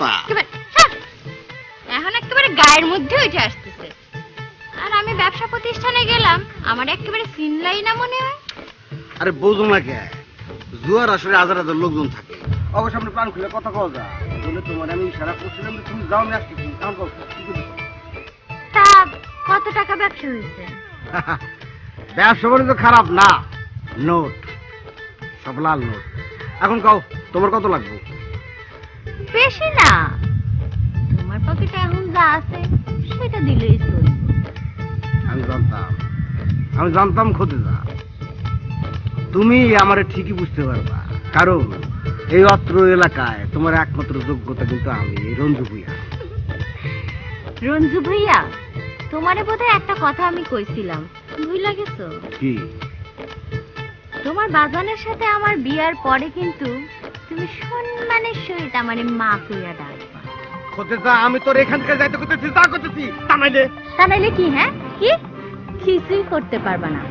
কথা। এখন একেবারে গায়ের মধ্যে উঠে আসতেছে। আর আমি ব্যবসা প্রতিষ্ঠানে গেলাম, আমার একেবারে চিনলাই না মনে হয়। আরে বোঝো না কে, জুয়ার আসলে হাজার হাজার লোকজন থাকে। অবশ্য সামনে প্ল্যান খুলে কথা কওয়া যায়। বলে তোমার আমি ইশারা করছিলাম তুমি যাও, আমি আসতেছি। কাম করো। তা কত টাকা ব্যবসা হয়েছে? ব্যবসা বাণিজ্য খারাপ না, নোট সব লাল নোট। এখন কাও তোমার কত লাগবে? বেশি না, তোমার পকেটে এখন যা আছে সেটা দিলেই চলবে। আমি জানতাম খোঁজে যা তুমি আমারে ঠিকই বুঝতে পারবা, কারণ এই অত্র এলাকায় তোমার একমাত্র যোগ্যতা কিন্তু আমি, রঞ্জু ভুইয়া। রঞ্জু ভুইয়া, তোমারে বোধহয় একটা কথা আমি কইছিলাম, ভুইলা গেছো? কি? তোমার বাজানের সাথে আমার বিয়ার পরে কিন্তু তুমি সম্মানের সহিত আমারে মা কইয়া ডাকবা। খোঁজে যা, আমি তোর এখান থেকে যাইতে করতেছি, তা করতেছি। তা নাইলে কি? হ্যাঁ, কি? কিছুই করতে পারবা না।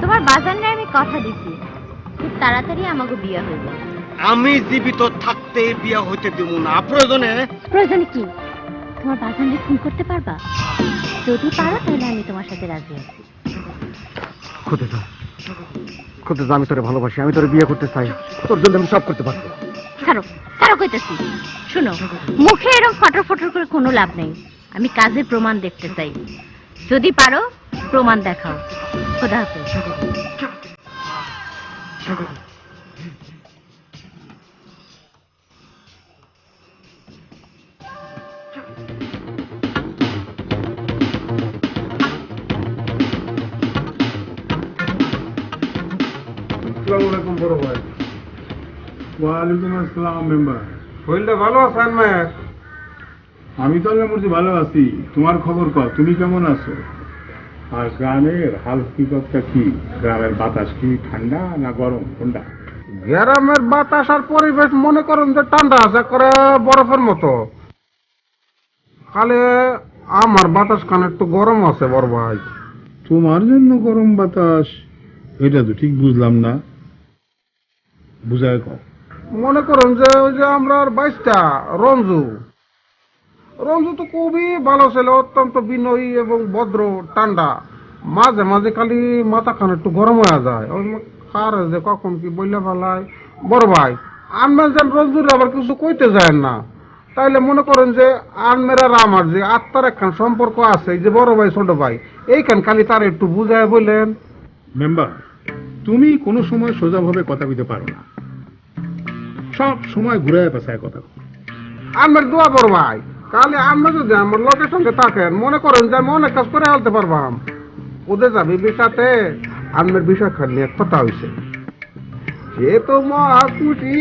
তোমার বাজানে আমি কথা দিছি, খুব তাড়াতাড়ি আমাকে বিয়া হইব। আমি জীবিত থাকতে বিয়া হইতে দেব না। প্রয়োজনে কি তোমার বাজানে ফোন করতে পারবা? যদি পারো তাহলে আমি তোমার সাথে রাজি আছি। খোঁজে যা, আমি তোরে ভালোবাসি, আমি তোরে বিয়ে করতে চাই, তোর জন্য আমি সব করতে পারবো। ছাড়ো কইতেছি। শুনো, মুখে এরকম ফটর ফটর করে কোনো লাভ নেই। আমি কাজের প্রমাণ দেখতে চাই। যদি পারো প্রমাণ দেখাও। খোদা হাফেজ। বড় ভাই। ওয়ালাইকুম আসসালাম মেম্বার। শরীরটা ভালো আছেন? আমি তো মোটামুটি ভালো আছি। তোমার খবর কও, তুমি কেমন আছো? আর গ্রামের হাল হকিকতটা কি? গ্রামের বাতাস কি ঠান্ডা না গরম কোনটা? গ্রামের বাতাস আর পরিবেশ মনে করেন যে ঠান্ডা আছে, করে বরফের মতো। খালি আমার বাতাস খান একটু গরম আছে বড় ভাই। তোমার জন্য গরম বাতাস? এটা তো ঠিক বুঝলাম না, বুঝায় কও। মনে করেন যে ওই যে আমরা বাইশটা রঞ্জু তো খুবই ভালো ছিল, অত্যন্ত বিনয়ী এবং ভদ্র, ঠান্ডা। মাঝে মাঝে খালি মাথা খান একটু গরম হয়ে যায়। কার যে কখন কি বললে ভালাই। বড় ভাই, আমরা যেন রঞ্জুর আবার কিছু কইতে যায় না, তাইলে মনে করেন যে আনমের আর আমার যে আত্মার একখান সম্পর্ক আছে, যে বড় ভাই ছোট ভাই, এইখান খালি তার একটু বুঝায় বললেন। মেম্বার, তুমি কোনো সময় সোজাভাবে কথা কইতে পারো না, সব সময় ঘুরে পেছায় কথা। আনমের দোয়া বড় ভাই, তাহলে আমরা যদি আমার লোকের সঙ্গে থাকেন, মনে করেন যে আমি অনেক কাজ করে ফেলতে পারবাম। ওদের যাবি বিষাতে আনমের বিষয় খালি এক কথা হয়েছে, সে তো মহা খুশি।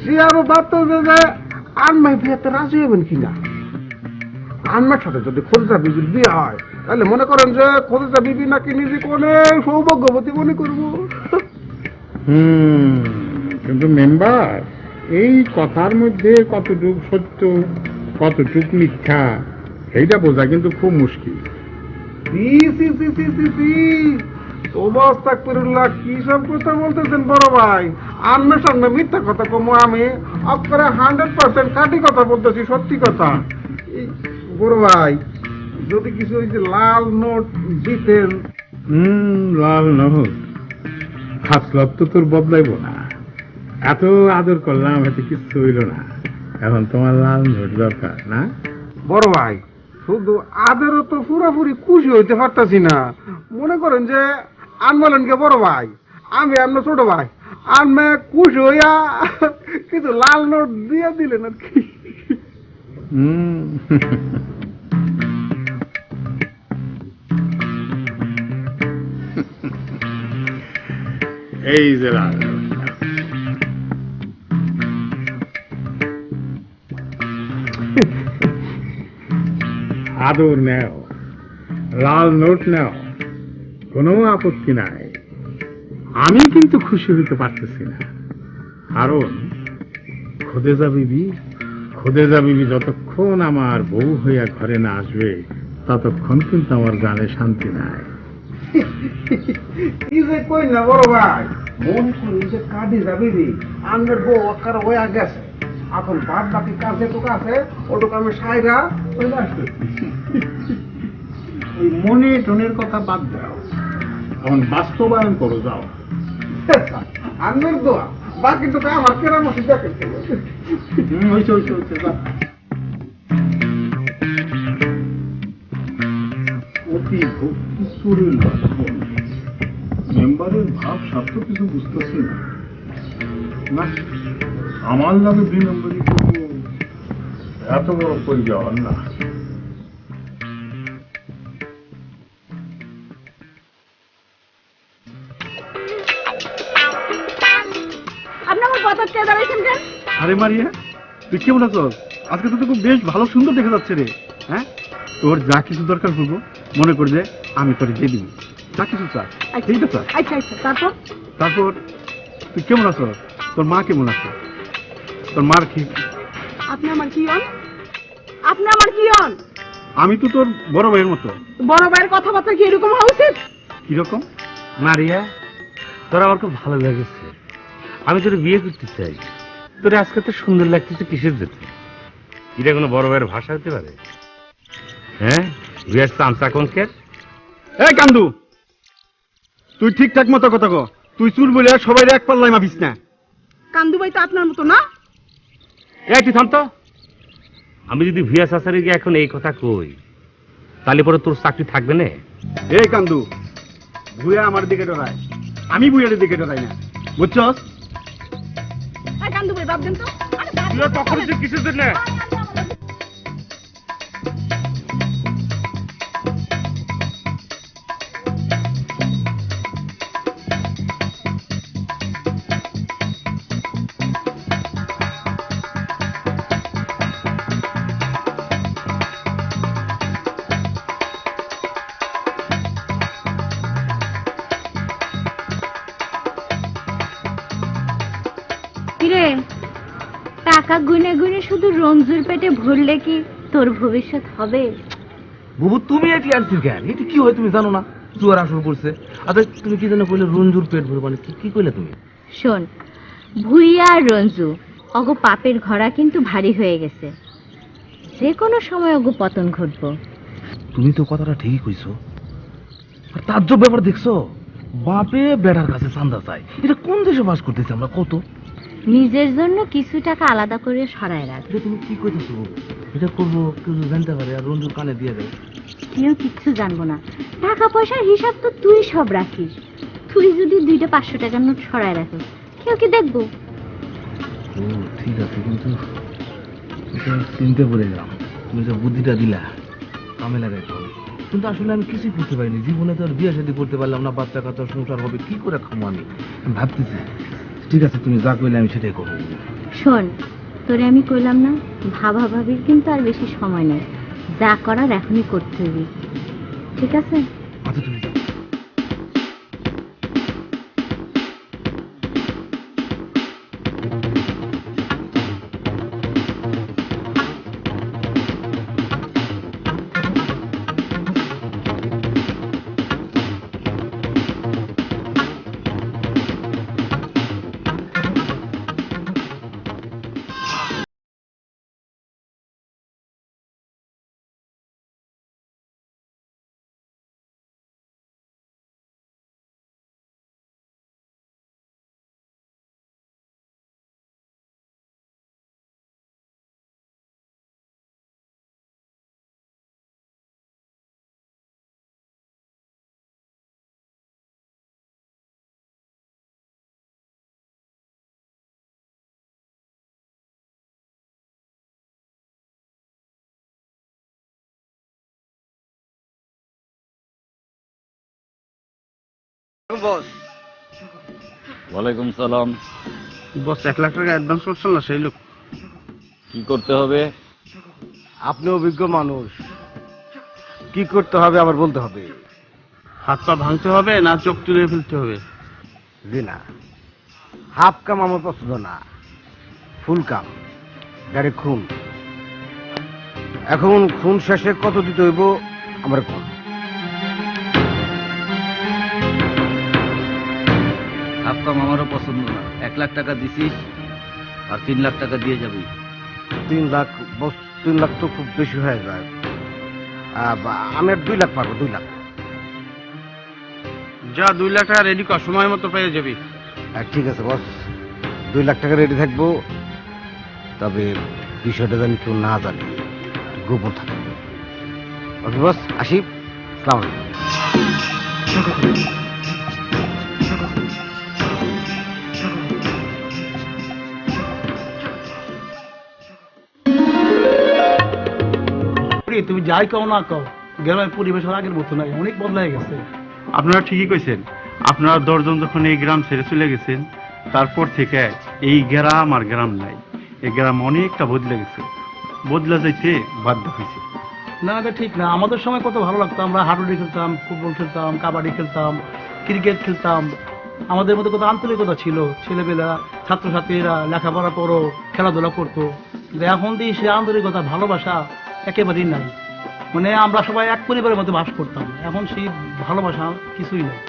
সে আরো ভাবতেছে যে আনমাই বিয়েতে রাজি হবেন কিনা। আনমার সাথে যদি খোঁজা বিবির বিয়ে হয়, তাহলে মনে করেন যে খোঁজা বিবি নাকি নিজেকে অনেক সৌভাগ্যবতী মনে করবো। কিন্তু মেম্বার, এই কথার মধ্যে কতটুক সত্য কতটুক মিথ্যা এইটা বোঝা কিন্তু খুব মুশকিল। কি সব কথা বলতেছেন বড় ভাই? আন্নার সামনে মিথ্যা কথা কমো আমি? আপনারা 100% খাঁটি কথা বলতেছি, সত্যি কথা। বড় ভাই, যদি কিছু ওই যে লাল নোট দিতেন। লাল নোট খাসলত তো তোর বদলাইব না। এত আদর করলাম, এতে কিছু হইল না। এখন তোমার লাল নোট দরকার না? বড় ভাই, শুধু আদেরও তো পুরোপুরি খুশি হইতে পারতাছি না। মনে করেন যে আনবলেনকে বড় ভাই, আমি আপনার ছোট ভাই, আনমে খুশি হইয়া কিছু লাল নোট দিয়ে দিলেন আর কি। এই যে লাল আদর নেও, লাল নোট নেও, কোনো আপত্তি নাই। আমি কিন্তু খুশি হইতে পারতেছি না, কারণ খোদেজা বিবি যতক্ষণ আমার বউ হইয়া ঘরে না আসবে, ততক্ষণ কিন্তু আমার জানে শান্তি নাই। কি যে কই না বড় ভাই, মন করি যে কাঁদি যাবি, আমার বউ আকার হয়ে গেছে, এখন বাদ বাকি কাজ যেটুকু আছে ওটুকু আমি সাইরা চলে আসতেছি। ওই মনে টনের কথা বাদ দাও, এখন বাস্তবায়ন করো, যাও। আন্নের দোয়া বাকিটুকু আমার কেরামতি দেখেন। হয়েছে হয়েছে হয়েছে, যাও। অতি ভক্তি চুরি লক্ষণ। মেম্বারের ভাব স্বার্থ কিছু বুঝতেছি না। না, আমার লাগে 2 নম্বরই করবো, এত বড় করে যাওয়ার না। আপনি আমার কথা কে দাঁড়াইছেন কেন? আরে মারিয়া, তুই কেমন আছো? আজকে তো তোকে বেশ ভালো সুন্দর দেখা যাচ্ছে রে। হ্যাঁ, তোর যা কিছু দরকার পড়বো মনে করে যে আমি তোর দিয়ে দিবি, যা কিছু চাই। ঠিক আছে? আচ্ছা আচ্ছা, তারপর? তারপর তুই কেমন আছো? তোর মা কেমন আছে? তোর মার কি? আপনি আমার কি হন? আপনি আমার কি হন? আমি তো তোর বড় ভাইয়ের মতো। বড় ভাইয়ের কথাবার্তা কি এরকম হওয়া উচিত? কিরকম? মারিয়া, তোর আমার খুব ভালো লেগেছে। আমি তোর বিয়ে করতে চাই। তোর আজকে তো সুন্দর লাগতেছে, কিসের যেতে? এটা কোনো বড় ভাইয়ের ভাষা হতে পারে? হ্যাঁ, বিয়ের চামচা কোন কে? এই কান্দু, তুই ঠিকঠাক মতো কথা কো। তুই চুর বলে সবাই এক পাল্লাই মাপিস না। কান্দু ভাই তো আপনার মতো না। এই তুই থাম তো। আমি যদি ভিয়া সাসারে গিয়ে এখন এই কথা কই, তাহলে পরে তোর চাকরি থাকবে না। এই কান্দু, ভুয়া আমার দিকে ডরায়, আমি ভুয়ার দিকে ডরাই না, বুঝছস? কান্দু ভাই ভাবছেন তো কিসের জন্য? কিরে, টাকা গুনে গুনে শুধু রঞ্জুর পেটে ভরলে কি তোর ভবিষ্যৎ হবে? বুবু তুমি এটি আনছিস কেন? এটি কি হয় তুমি জানো না? জুয়ার আসর করছে। আচ্ছা তুমি কি জানো কইলে রঞ্জুর পেট ভরবে, মানে কি কইলে তুমি? শোন, ভুইয়া আর রঞ্জু অগো পাপের ঘোড়া কিন্তু ভারী হয়ে গেছে। যে কোনো সময় অগো পতন ঘটবো। তুমি তো কথাটা ঠিকই কইছো। আর তার যে ব্যাপার দেখছো, বাপে বেটার কাছে চান্দা চাই। এটা কোন দেশে বাস করতেছে আমরা কত? নিজের জন্য কিছু টাকা আলাদা করে সরায় রাখ। এটা তুমি কি কইতেছো? এটা করবো কেউ যদি জানতে পারে আর রঞ্জুর কানে দিয়ে দেয়? কেউ কিচ্ছু জানবো না। টাকা পয়সার হিসাব তো তুই সব রাখিস। তুই যদি 2টা 500 টাকার নোট সরায় রাখিস, কেউ কি দেখবো? ও ঠিক আছে, কিন্তু এটা চিনতে পড়ে গেলাম। তুমি যে বুদ্ধিটা দিলা কামে লাগাইতে হবে। কিন্তু আসলে আমি কিছুই করতে পারিনি। জীবনে তো আর বিয়ে শাদী করতে পারলাম না, বাচ্চা কাচ্চা সংসার হবে, কি করে খামো আমি ভাবতেছি। ঠিক আছে, তুমি যা কইলে আমি সেটাই করবো। শোন, তোরে আমি কইলাম না, ভাবা ভাবির কিন্তু আর বেশি সময় নেই। যা করার এখনই করতে হবে, ঠিক আছে? আচ্ছা তুমি যাও। বস, ওয়ালাইকুম সালাম। বস 1 লাখ টাকা অ্যাডভান্স করছেন না সেই লোক। কি করতে হবে? আপনি অভিজ্ঞ মানুষ, কি করতে হবে আবার বলতে হবে? হাত পা ভাঙতে হবে না চোখ তুলে ফেলতে হবে? জি না, হাফ কাম আমার পছন্দ না, ফুল কাম, ডাইরেক্ট খুন। এখন খুন শেষে কত দিতে হইব আমার কোন? হাফ কাম আমারও পছন্দ না। 1 লাখ টাকা দিছিস আর 3 লাখ টাকা দিয়ে যাবি। 3 লাখ বস, 3 লাখ তো খুব বেশি হয়ে যায়। আমি আর 2 লাখ পারবো, 2 লাখ। যা 2 লাখ টাকা রেডি কর, সময় মতো পেয়ে যাবি। ঠিক আছে বস, 2 লাখ টাকা রেডি থাকবো, তবে বিষয়টা যেন কেউ না জানে, গোপন থাকবে। ওকে বস, আসি, আসসালামু আলাইকুম। তুমি যাই কও না কও, গ্রামের পরিবেশ আর আগের মতো নাই, অনেক বদলাই গেছে। আপনারা ঠিকই কইছেন, আপনারা 10 জন যখন এই গ্রাম ছেড়ে চলে গেছেন, তারপর থেকে এই গ্রাম আর গ্রাম নাই, এই গ্রাম অনেকটা বদলে গেছে, বদলে যাইতে বাধ্য হয়েছে। না এটা ঠিক না, আমাদের সময় কত ভালো লাগতো, আমরা হাডুডি খেলতাম, ফুটবল খেলতাম, কাবাডি খেলতাম, ক্রিকেট খেলতাম, আমাদের মধ্যে কত আন্তরিকতা ছিল, ছেলেপেলা ছাত্রছাত্রীরা লেখাপড়া করো, খেলাধুলা করতো। কিন্তু এখন দিয়ে সে আন্তরিকতা ভালোবাসা একেবারেই নাই। মানে আমরা সবাই এক পরিবারের মধ্যে বাস করতাম, এখন সেই ভালোবাসা কিছুই নেই।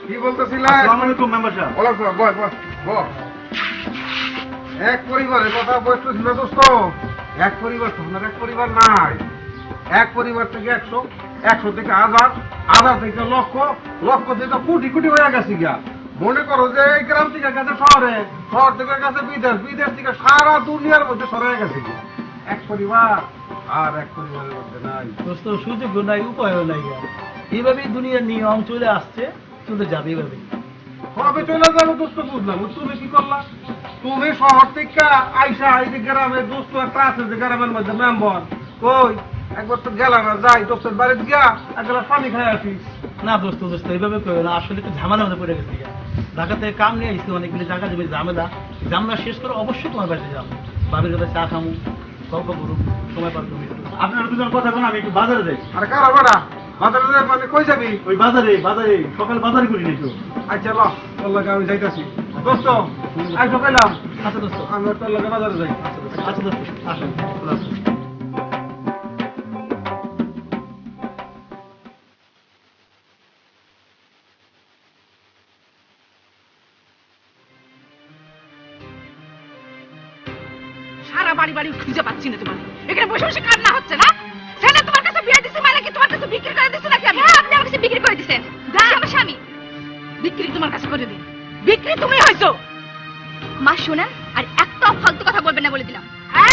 কি বলতেছিলাম? আসসালামু আলাইকুম মেম্বার সাহেব। এক পরিবারের কথা বলতেছিল দোস্ত। এক পরিবার তো আপনার এক পরিবার নাই, এক পরিবার থেকে 100, 100 থেকে 1000, 1000 থেকে লক্ষ, লক্ষ থেকে কোটি কোটি হয়ে গেছে গিয়া। মনে করো যে এই গ্রাম থেকে গেছে শহরে, শহর থেকে গেছে বিদেশ, বিদেশ থেকে সারা দুনিয়ার মধ্যে সরে গেছে গিয়া। এক পরিবার আর এক পরিবারের মধ্যে নাই দোস্ত, সুযোগ নাই, উপায়ও নাই। এইভাবেই দুনিয়ার নিয়ম চলে আসছে, চলে যাবে এইভাবে। কবে চলে যাবো দোস্ত বুঝলাম। তুমি কি করলা? তুমি শহর থেকে আইসা এই যে গ্রামের দোস্ত একটা আছে যে গ্রামের মধ্যে মেম্বার, কই একবার তো গেলা না, যাই দোস্তের বাড়িতে গিয়া এক গ্লাস পানি খাই আসিস। না দোস্ত, দোস্ত এইভাবে করো না, আসলে একটু ঝামেলা মধ্যে পড়ে গেছি। ঢাকা থেকে কাম নিয়ে আসছি, অনেকগুলি জায়গা জমি ঝামেলা, ঝামেলা শেষ করে অবশ্যই তোমার বাড়িতে যাবো, বাড়ির কাছে চা খামু, গল্প করুন, সময় পার করবি। আপনারা দুজন কথা বলেন, আমি একটু বাজারে যাই। আরে কারা বেড়া বাজারে যাই মানে কই যাবি? ওই বাজারে, বাজারে সকাল বাজারে করি নাই তো। আচ্ছা ল, তোর লাগে আমি যাইতাছি দোস্ত। আইসো পেলাম। আচ্ছা দোস্ত, আমি তোর লাগে বাজারে যাই। আচ্ছা দোস্ত, আসুন। সারা বাড়ি বাড়ি খুঁজে পাচ্ছি না তোমার, এখানে বসে বসে কান্না হচ্ছে না? ছেলে তোমার কাছে বিয়ে দিছে মানে কি তোমার কাছে বিক্রি করে দিছে নাকি? আমি আপনি আমার কাছে বিক্রি করে দিছেন, আমার স্বামী বিক্রি তোমার কাছে করে দিন, বিক্রি তুমি হইছো। মা শোনেন, আর একটা ফালতু কথা বলবেন না বলে দিলাম।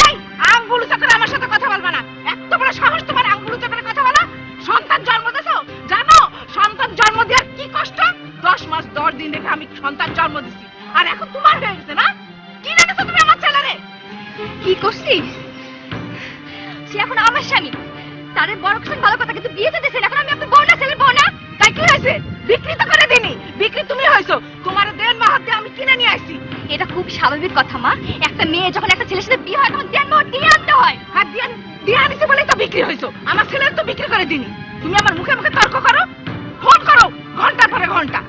এই আঙ্গুল উঁচা করে আমার সাথে কথা বলবা না, এত বড় সাহস তোমার আঙ্গুল উঁচা করে কথা বলা? সন্তান জন্ম দিছো, জানো সন্তান জন্ম দেওয়ার কি কষ্ট? 10 মাস 10 দিন রেখে আমি সন্তান জন্ম দিছি, আর এখন তোমার হয়ে গেছে না? কি রেখেছো তুমি আমার ছেলেরে? কি করছি? সে এখন আমার স্বামী, তারে বড় কিছু ভালো কথা, কিন্তু বিয়ে তো দিয়েছেন, এখন আমি আপনার বউ না, ছেলের বউ না? তাই কি হয়েছে? বিক্রি তো করে দিনি, বিক্রি তুমি হয়েছো, তোমার দেন মাহাত দিয়ে আমি কিনে নিয়ে আসছি। এটা খুব স্বাভাবিক কথা মা, একটা মেয়ে যখন একটা ছেলের সাথে বিয়ে হয় তখন দেন মাহাত দিয়ে আনতে হয়। আর দিয়ে আনিছে বলেই তো বিক্রি হয়েছো, আমার ছেলের তো বিক্রি করে দিনি। তুমি আমার মুখে মুখে তর্ক করো, ফোন করো ঘন্টার পরে ঘন্টা।